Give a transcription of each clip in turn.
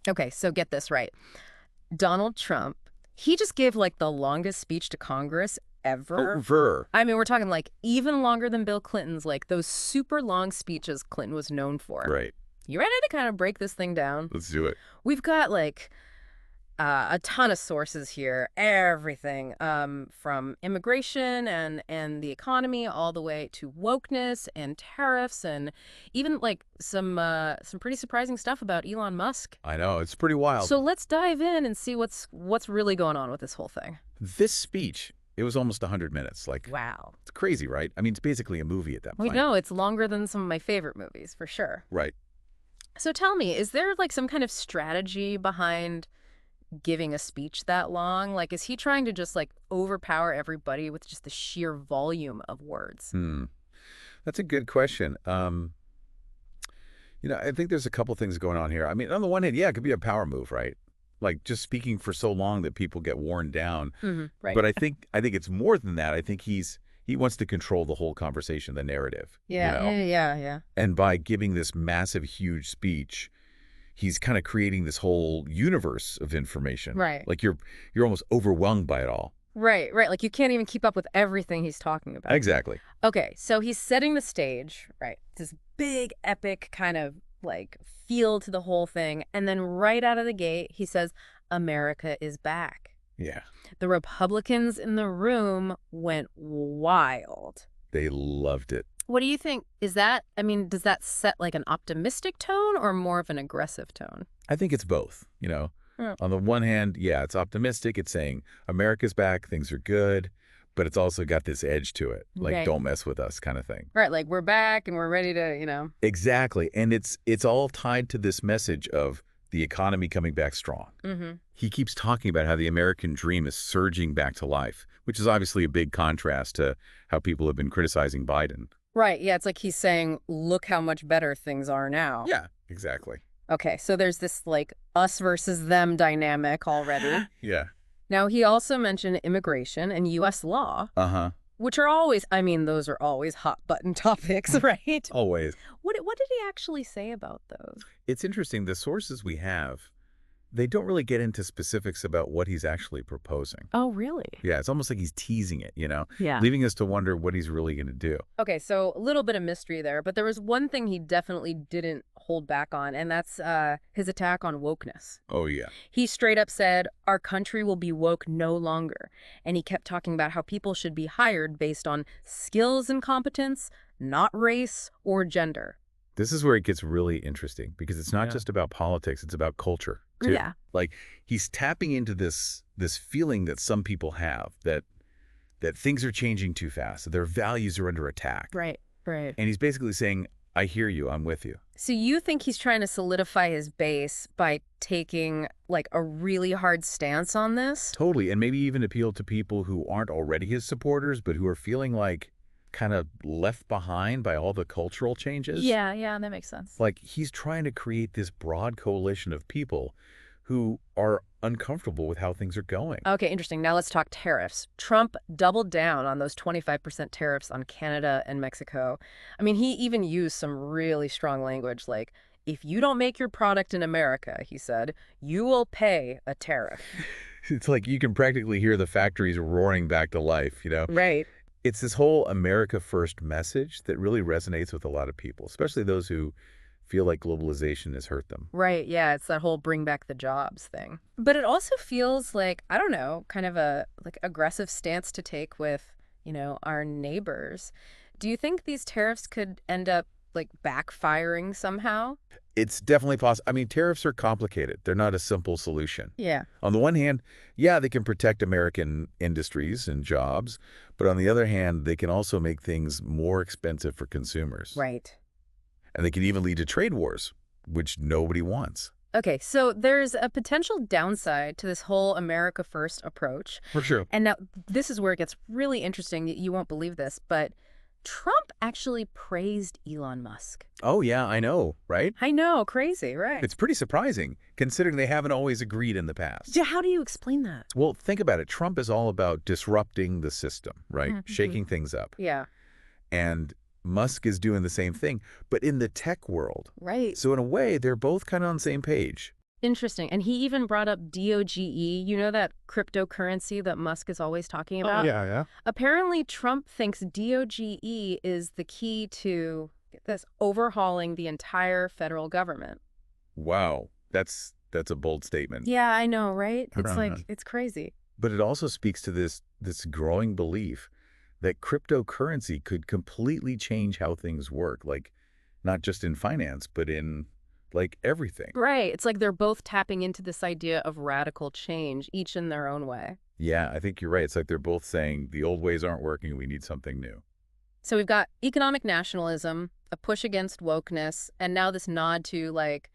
Okay, so get this right. Donald Trump, he just gave like the longest speech to Congress ever. Over. I mean, we're talking like even longer than Bill Clinton's, like those super long speeches Clinton was known for. Right. You ready to kind of break this thing down? Let's do it. We've got like a ton of sources here, everything from immigration and the economy all the way to wokeness and tariffs and even like some pretty surprising stuff about Elon Musk. I know. It's pretty wild. So let's dive in and see what's really going on with this whole thing. This speech, it was almost 100 minutes. Like, Wow. it's crazy, right? I mean, it's basically a movie at that We point. know it's longer than some of my favorite movies, for sure. Right. So tell me, is there like some kind of strategy behind giving a speech that long? Like, is he trying to just like overpower everybody with just the sheer volume of words? That's a good question. I think there's a couple things going on here. I mean, on the one hand, yeah, it could be a power move, right? Like just speaking for so long that people get worn down. Right. But I think it's more than that. I think he wants to control the whole conversation, the narrative. Yeah, yeah. And by giving this massive, huge speech, he's kind of creating this whole universe of information. Right. Like you're almost overwhelmed by it all. Right. Like you can't even keep up with everything he's talking about. Exactly. Okay, so he's setting the stage, right? This big, epic kind of like feel to the whole thing. And then right out of the gate, he says, America is back. Yeah. The Republicans in the room went wild. They loved it. What do you think? Does that set like an optimistic tone or more of an aggressive tone? I think it's both, On the one hand, yeah, it's optimistic. It's saying America's back, things are good, but it's also got this edge to it. Like, Right. don't mess with us kind of thing. Right, like we're back and we're ready to. Exactly. And it's all tied to this message of the economy coming back strong. He keeps talking about how the American dream is surging back to life, which is obviously a big contrast to how people have been criticizing Biden. Right, yeah, it's like he's saying, look how much better things are now. Yeah, exactly. Okay, so there's this like us versus them dynamic already. Yeah. Now, he also mentioned immigration and U.S. law, Uh-huh. which are always, those are always hot button topics, right? Always. What did he actually say about those? It's interesting. The sources we have, they don't really get into specifics about what he's actually proposing. Oh, really? Yeah, it's almost like he's teasing it, Yeah. leaving us to wonder what he's really going to do. Okay, so a little bit of mystery there, but there was one thing he definitely didn't hold back on, and that's his attack on wokeness. Oh, yeah. He straight up said, our country will be woke no longer. And he kept talking about how people should be hired based on skills and competence, not race or gender. This is where it gets really interesting because it's not just about politics, it's about culture, too. Yeah. Like, he's tapping into this feeling that some people have that things are changing too fast, that their values are under attack. Right. And he's basically saying, I hear you, I'm with you. So you think he's trying to solidify his base by taking like a really hard stance on this? Totally, and maybe even appeal to people who aren't already his supporters, but who are feeling like kind of left behind by all the cultural changes. Yeah, that makes sense. Like he's trying to create this broad coalition of people who are uncomfortable with how things are going. Okay, interesting. Now let's talk tariffs. Trump doubled down on those 25% tariffs on Canada and Mexico. I mean, he even used some really strong language like, if you don't make your product in America, he said, you will pay a tariff. It's like you can practically hear the factories roaring back to life, Right. It's this whole America First message that really resonates with a lot of people, especially those who feel like globalization has hurt them. Right, yeah, it's that whole bring back the jobs thing. But it also feels like, I don't know, kind of a like aggressive stance to take with, our neighbors. Do you think these tariffs could end up like backfiring somehow? It's definitely possible. I mean, tariffs are complicated. They're not a simple solution. Yeah. On the one hand, yeah, they can protect American industries and jobs, but on the other hand, they can also make things more expensive for consumers. Right. And they can even lead to trade wars, which nobody wants. Okay, so there's a potential downside to this whole America First approach. For sure. And now this is where it gets really interesting. You won't believe this, but Trump actually praised Elon Musk. Oh, yeah, I know, right? I know, crazy, right? It's pretty surprising, considering they haven't always agreed in the past. Yeah, how do you explain that? Well, think about it. Trump is all about disrupting the system, right? Shaking things up. Yeah. And Musk is doing the same thing, but in the tech world. Right. So in a way, they're both kind of on the same page. Interesting. And he even brought up DOGE, you know, that cryptocurrency that Musk is always talking Oh, about? yeah, yeah. Apparently, Trump thinks DOGE is the key to, get this, overhauling the entire federal government. Wow, that's a bold statement. Yeah, I know, right? It's Right. like, it's crazy. But it also speaks to this growing belief that cryptocurrency could completely change how things work, like not just in finance, but in like everything. Right. It's like they're both tapping into this idea of radical change, each in their own way. Yeah, I think you're right. It's like they're both saying the old ways aren't working, we need something new. So we've got economic nationalism, a push against wokeness, and now this nod to like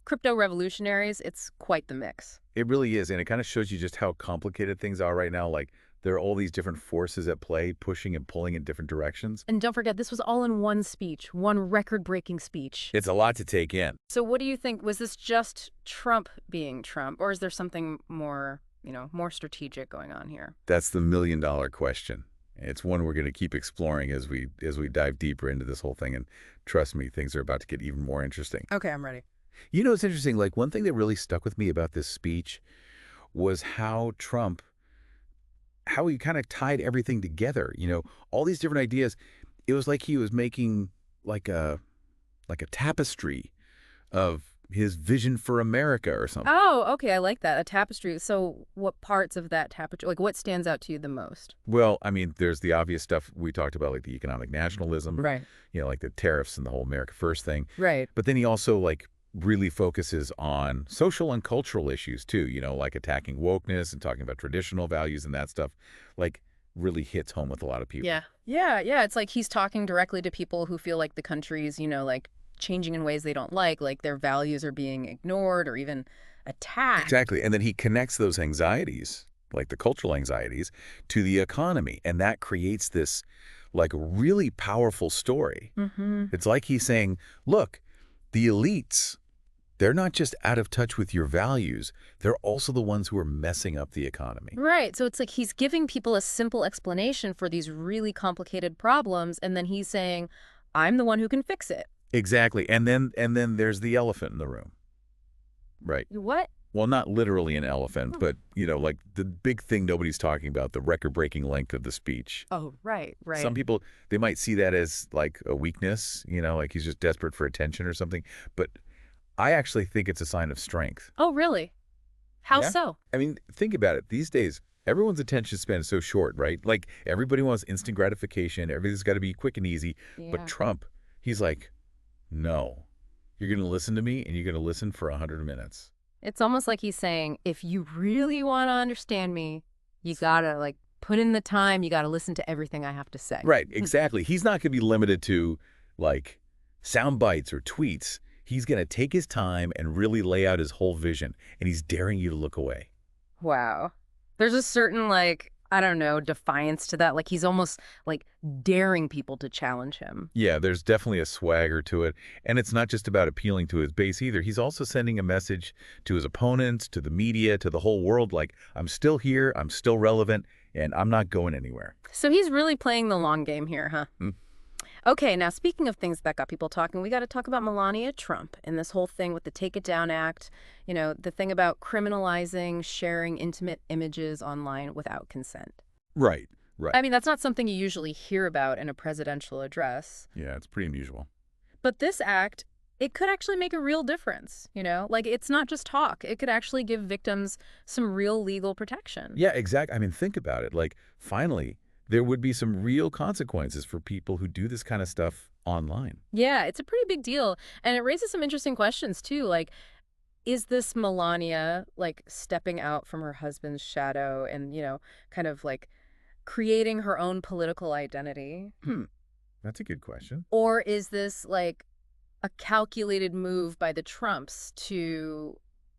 crypto revolutionaries. It's quite the mix. It really is, and it kind of shows you just how complicated things are right now. Like there are all these different forces at play, pushing and pulling in different directions. And don't forget, this was all in one speech, one record-breaking speech. It's a lot to take in. So what do you think? Was this just Trump being Trump, or is there something more, more strategic going on here? That's the million-dollar question. It's one we're going to keep exploring as we dive deeper into this whole thing. And trust me, things are about to get even more interesting. Okay, I'm ready. You know, it's interesting. Like one thing that really stuck with me about this speech was how how he kind of tied everything together. You know, all these different ideas. It was like he was making like a tapestry of his vision for America or something. Oh, okay, I like that. A tapestry. So what parts of that tapestry, like what stands out to you the most? Well, I mean, there's the obvious stuff we talked about, like the economic nationalism, Right. you know, like the tariffs and the whole America First thing. Right. But then he also like really focuses on social and cultural issues too, you know, like attacking wokeness and talking about traditional values and that stuff, like really hits home with a lot of people. Yeah. Yeah, yeah. It's like he's talking directly to people who feel like the country's, like changing in ways they don't like their values are being ignored or even attacked. Exactly. And then he connects those anxieties, like the cultural anxieties, to the economy. And that creates this like really powerful story. Mm-hmm. It's like he's saying, look, the elites, they're not just out of touch with your values. They're also the ones who are messing up the economy. Right. So it's like he's giving people a simple explanation for these really complicated problems, and then he's saying, I'm the one who can fix it. Exactly. And then there's the elephant in the room. Right. What? Well, not literally an elephant, Hmm. but, you know, like the big thing nobody's talking about, the record-breaking length of the speech. Oh, right, right. Some people, they might see that as like a weakness, you know, like he's just desperate for attention or something. But I actually think it's a sign of strength. Oh, really? How Yeah. so? I mean, think about it. These days, everyone's attention span is so short, right? Like everybody wants instant gratification. Everything's got to be quick and easy. But Yeah. Trump, he's like, no, you're going to listen to me and you're going to listen for 100 minutes. It's almost like he's saying, if you really want to understand me, you gotta like put in the time, you gotta listen to everything I have to say. Right, exactly. He's not going to be limited to like sound bites or tweets. He's going to take his time and really lay out his whole vision, and he's daring you to look away. Wow. There's a certain like, I don't know, defiance to that. Like he's almost like daring people to challenge him. Yeah, there's definitely a swagger to it. And it's not just about appealing to his base either. He's also sending a message to his opponents, to the media, to the whole world, like, I'm still here, I'm still relevant, and I'm not going anywhere. So he's really playing the long game here, huh? Hmm. Okay, now speaking of things that got people talking, we got to talk about Melania Trump and this whole thing with the Take It Down Act, the thing about criminalizing sharing intimate images online without consent. Right, right. I mean, that's not something you usually hear about in a presidential address. Yeah, it's pretty unusual. But this act, it could actually make a real difference, Like, it's not just talk. It could actually give victims some real legal protection. Yeah, exactly. I mean, think about it. Like, finally, there would be some real consequences for people who do this kind of stuff online. Yeah, it's a pretty big deal. And it raises some interesting questions, too. Like, is this Melania, like, stepping out from her husband's shadow and, kind of, like, creating her own political identity? That's a good question. Or is this, like, a calculated move by the Trumps to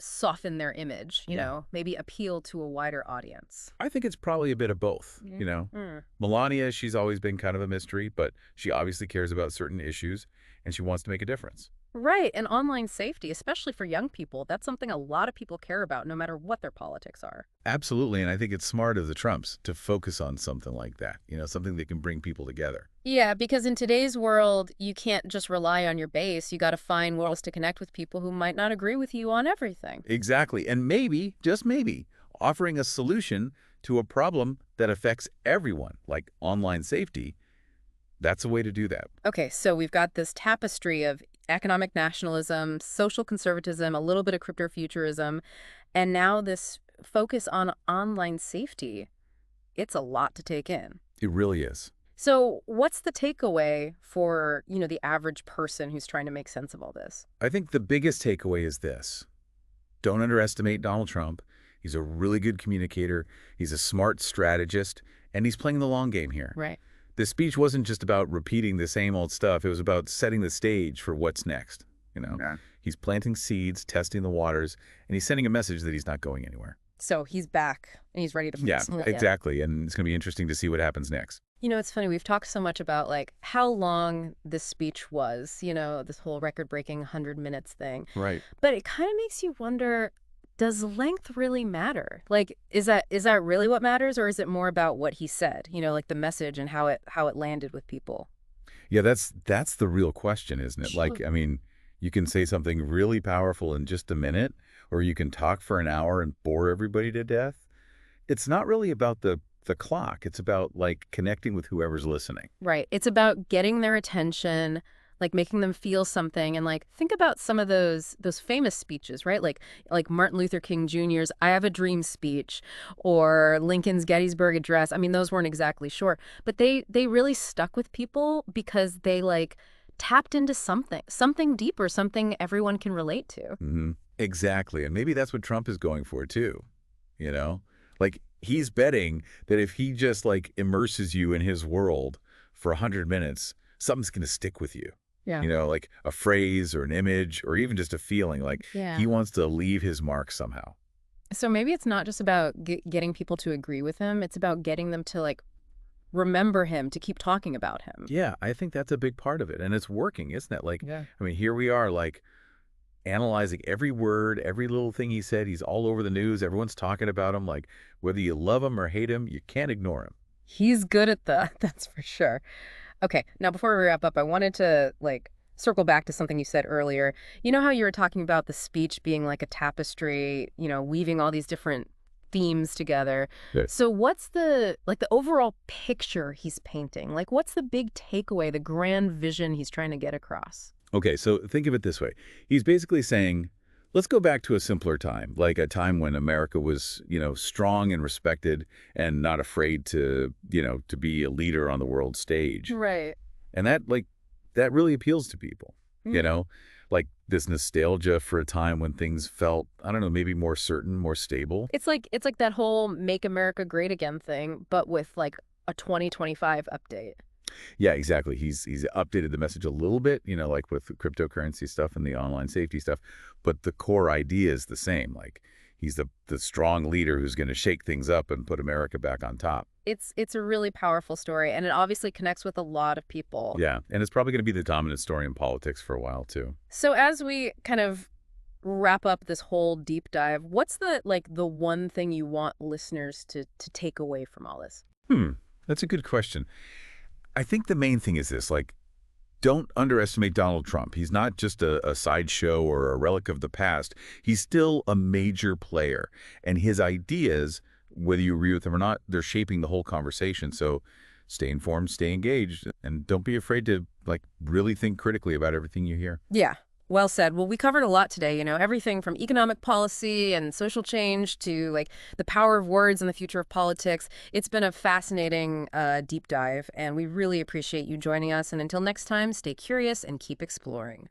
soften their image, maybe appeal to a wider audience? I think it's probably a bit of both, Yeah. you know. Mm. Melania, she's always been kind of a mystery, but she obviously cares about certain issues, and she wants to make a difference. Right, and online safety, especially for young people, that's something a lot of people care about, no matter what their politics are. Absolutely, and I think it's smart of the Trumps to focus on something like that, something that can bring people together. Yeah, because in today's world, you can't just rely on your base. You got to find ways to connect with people who might not agree with you on everything. Exactly, and maybe, just maybe, offering a solution to a problem that affects everyone, like online safety, that's a way to do that. Okay, so we've got this tapestry of economic nationalism, social conservatism, a little bit of crypto-futurism, and now this focus on online safety. It's a lot to take in. It really is. So, what's the takeaway for, the average person who's trying to make sense of all this? I think the biggest takeaway is this. Don't underestimate Donald Trump. He's a really good communicator. He's a smart strategist, and he's playing the long game here. Right. This speech wasn't just about repeating the same old stuff. It was about setting the stage for what's next. Yeah. He's planting seeds, testing the waters, and he's sending a message that he's not going anywhere. So, he's back and he's ready to Yeah, fix. Yeah. exactly. And it's going to be interesting to see what happens next. It's funny. We've talked so much about like how long this speech was, this whole record-breaking 100 minutes thing. Right. But it kind of makes you wonder, does length really matter? Like, is that really what matters, or is it more about what he said? Like the message and how it landed with people? Yeah, that's the real question, isn't it? Like, Sure. I mean, you can say something really powerful in just a minute, or you can talk for an hour and bore everybody to death. It's not really about the clock. It's about like connecting with whoever's listening. Right. It's about getting their attention, like making them feel something, and like think about some of those famous speeches, right? Like Martin Luther King Jr.'s "I Have a Dream" speech, or Lincoln's Gettysburg Address. I mean, those weren't exactly short, but they really stuck with people because they like tapped into something deeper, something everyone can relate to. Exactly. And maybe that's what Trump is going for too, you know? Like he's betting that if he just like immerses you in his world for 100 minutes, something's going to stick with you. Yeah. Like a phrase or an image or even just a feeling like Yeah. he wants to leave his mark somehow. So maybe it's not just about getting people to agree with him. It's about getting them to like remember him, to keep talking about him. Yeah, I think that's a big part of it. And it's working, isn't it? Like, Yeah. I mean, here we are, like, analyzing every word, every little thing he said. He's all over the news. Everyone's talking about him. Like, whether you love him or hate him, you can't ignore him. He's good at that, that's for sure. Okay, now before we wrap up, I wanted to like circle back to something you said earlier. You know how you were talking about the speech being like a tapestry, weaving all these different themes together. Yeah. So what's the overall picture he's painting? Like what's the big takeaway, the grand vision he's trying to get across? Okay, so think of it this way. He's basically saying, let's go back to a simpler time, like a time when America was, strong and respected and not afraid to be a leader on the world stage. Right. And that really appeals to people, you Mm. know, like this nostalgia for a time when things felt, I don't know, maybe more certain, more stable. It's like that whole Make America Great Again thing, but with like a 2025 update. Yeah, exactly. He's updated the message a little bit, like with the cryptocurrency stuff and the online safety stuff, but the core idea is the same. Like he's the strong leader who's going to shake things up and put America back on top. It's a really powerful story, and it obviously connects with a lot of people. Yeah, and it's probably going to be the dominant story in politics for a while too. So as we kind of wrap up this whole deep dive, what's the one thing you want listeners to take away from all this? That's a good question. I think the main thing is this, like, don't underestimate Donald Trump. He's not just a sideshow or a relic of the past. He's still a major player. And his ideas, whether you agree with them or not, they're shaping the whole conversation. So stay informed, stay engaged, and don't be afraid to, like, really think critically about everything you hear. Yeah. Well said. Well, we covered a lot today, everything from economic policy and social change to like the power of words and the future of politics. It's been a fascinating deep dive, and we really appreciate you joining us. And until next time, stay curious and keep exploring.